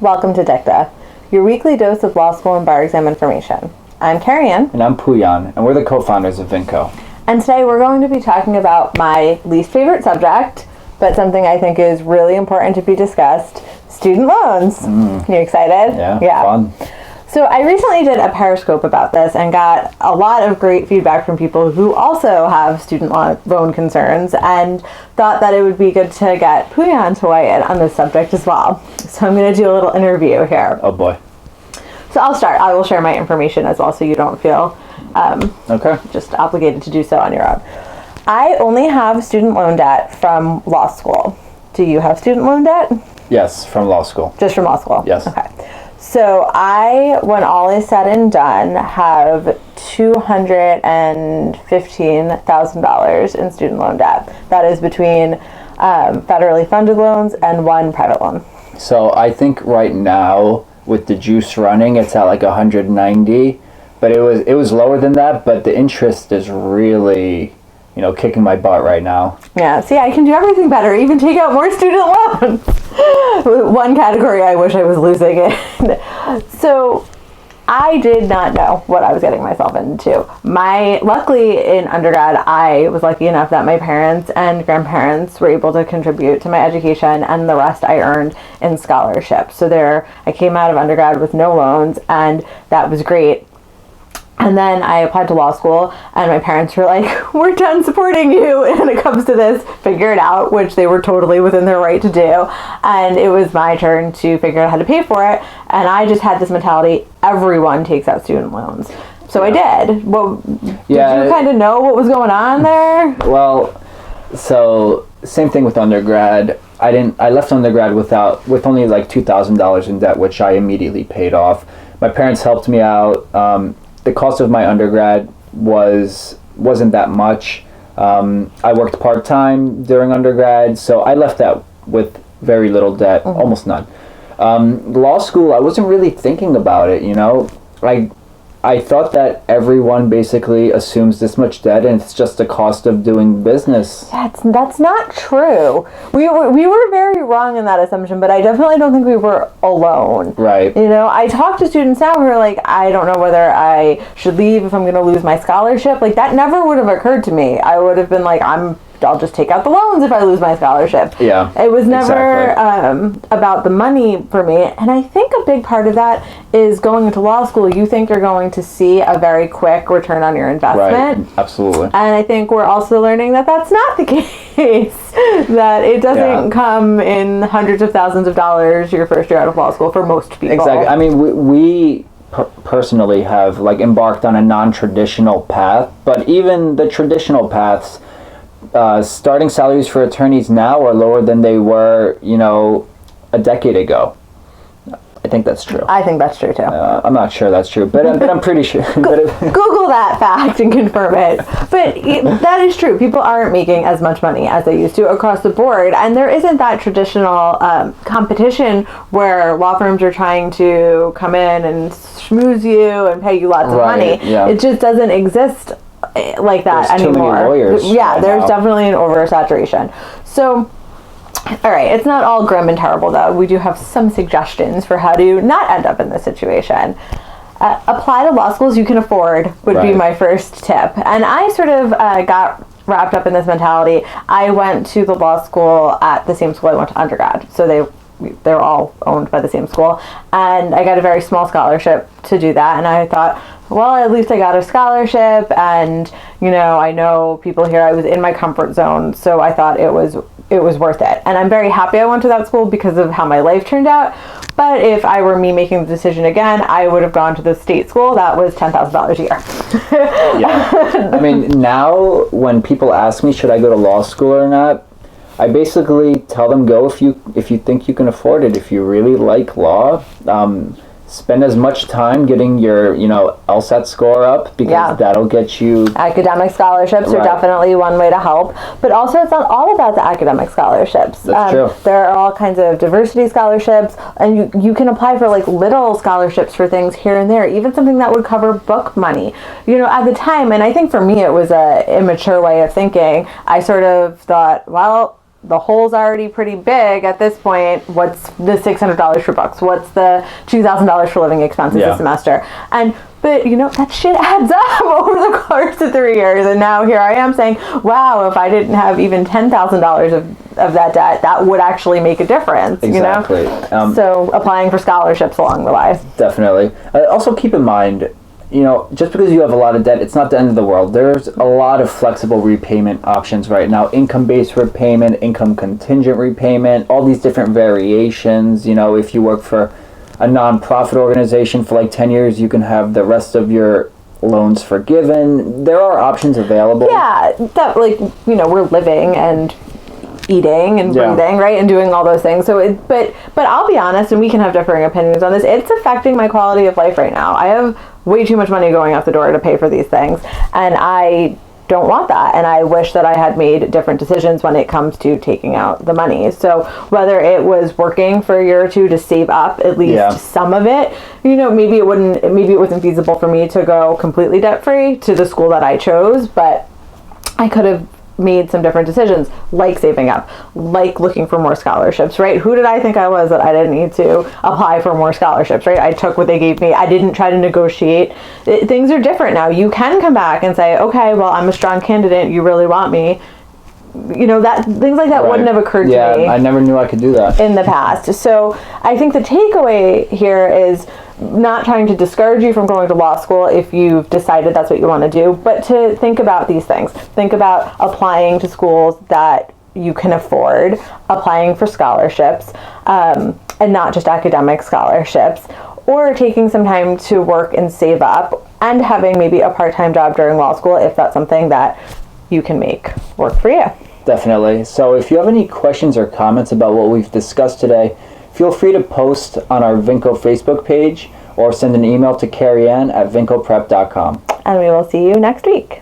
Welcome to Dicta, your weekly dose of law school and bar exam information. I'm Carrie Ann. And I'm Puyan, and we're the co-founders of Vinco. And today we're going to be talking about my least favorite subject, but something I think is really important to be discussed, student loans. You excited? Yeah, fun. So I recently did a Periscope about this and got a lot of great feedback from people who also have student loan concerns and thought that it would be good to get Puyan to weigh in on this subject as well. So I'm going to do a little interview here. Oh boy. So I'll start. I will share my information as well so you don't feel just obligated to do so on your own. I only have student loan debt from law school. Do you have student loan debt? Yes, from law school. Just from law school? Yes. Okay. So I, when all is said and done, have $215,000 in student loan debt. That is between federally funded loans and one private loan. So I think right now with the juice running, it's at like 190, but it was lower than that. But the interest is really, kicking my butt right now. Yeah. See, I can do everything better. Even take out more student loans. One category I wish I was losing in. So I did not know what I was getting myself into. Luckily in undergrad, I was lucky enough that my parents and grandparents were able to contribute to my education, and the rest I earned in scholarships. So I came out of undergrad with no loans, and that was great. And then I applied to law school, and my parents were like, we're done supporting you when it comes to this, figure it out, which they were totally within their right to do. And it was my turn to figure out how to pay for it. And I just had this mentality, everyone takes out student loans. So I did. Well, did you kind of know what was going on there? Well, so same thing with undergrad. I left undergrad with only like $2,000 in debt, which I immediately paid off. My parents helped me out. The cost of my undergrad wasn't that much. I worked part-time during undergrad, so I left that with very little debt, almost none. Law school, I wasn't really thinking about it, I thought that everyone basically assumes this much debt and it's just the cost of doing business. That's not true. We were very wrong in that assumption, but I definitely don't think we were alone. Right. I talk to students now who are like, I don't know whether I should leave if I'm going to lose my scholarship. Like, that never would have occurred to me. I would have been like, I'll just take out the loans if I lose my scholarship. Yeah. It was never about the money for me. And I think a big part of that is going into law school, you think you're going to see a very quick return on your investment. Right. Absolutely. And I think we're also learning that that's not the case. That it doesn't come in hundreds of thousands of dollars your first year out of law school for most people. Exactly. I mean, we personally have embarked on a non-traditional path, but even the traditional paths, starting salaries for attorneys now are lower than they were, a decade ago. I think that's true. I think that's true too. I'm not sure that's true, but I'm pretty sure. Google that fact and confirm it. But that is true. People aren't making as much money as they used to across the board, and there isn't that traditional competition where law firms are trying to come in and schmooze you and pay you lots of money. Yeah. It just doesn't exist like that there's anymore. Too many lawyers. Yeah, right there's now. definitely an oversaturation. So, all right, it's not all grim and terrible though. We do have some suggestions for how to not end up in this situation. Apply to law schools you can afford would be my first tip. And I sort of got wrapped up in this mentality. I went to the law school at the same school I went to undergrad. So they're all owned by the same school, and I got a very small scholarship to do that, and I thought, well, at least I got a scholarship, and I know people here. I was in my comfort zone, so I thought it was worth it, and I'm very happy I went to that school because of how my life turned out. But if I were me making the decision again, I would have gone to the state school. That was $10,000 a year. Yeah. I mean, now when people ask me should I go to law school or not, I basically tell them go if you think you can afford it. If you really like law, spend as much time getting your LSAT score up, because that'll get you. Academic scholarships are definitely one way to help, but also it's not all about the academic scholarships. That's true. There are all kinds of diversity scholarships, and you can apply for little scholarships for things here and there, even something that would cover book money. At the time, and I think for me it was a immature way of thinking. I sort of thought, well, the hole's already pretty big at this point. What's the $600 for books? What's the $2,000 for living expenses a semester? But that shit adds up over the course of 3 years. And now here I am saying, wow, if I didn't have even $10,000 of that debt, that would actually make a difference. Exactly. So applying for scholarships along the way. Definitely. Also keep in mind, just because you have a lot of debt, it's not the end of the world. There's a lot of flexible repayment options right now. Income-based repayment, income contingent repayment, all these different variations. If you work for a non-profit organization for like 10 years, you can have the rest of your loans forgiven. There are options available. Yeah, that we're living and eating and breathing, right, and doing all those things. So, but I'll be honest, and we can have differing opinions on this. It's affecting my quality of life right now. I have way too much money going out the door to pay for these things, and I don't want that, and I wish that I had made different decisions when it comes to taking out the money. So whether it was working for a year or two to save up at least some of it, maybe it wasn't feasible for me to go completely debt free to the school that I chose, but I could have made some different decisions, like saving up, like looking for more scholarships, right? Who did I think I was that I didn't need to apply for more scholarships, right? I took what they gave me. I didn't try to negotiate. Things are different now. You can come back and say, okay, well, I'm a strong candidate. You really want me. That things like that wouldn't have occurred to me. Yeah, I never knew I could do that in the past. So I think the takeaway here is not trying to discourage you from going to law school if you've decided that's what you want to do, but to think about these things. Think about applying to schools that you can afford, applying for scholarships, and not just academic scholarships, or taking some time to work and save up, and having maybe a part-time job during law school if that's something that you can make work for you. Definitely. So if you have any questions or comments about what we've discussed today, feel free to post on our Vinco Facebook page or send an email to Carrie Ann at vincoprep.com. And we will see you next week.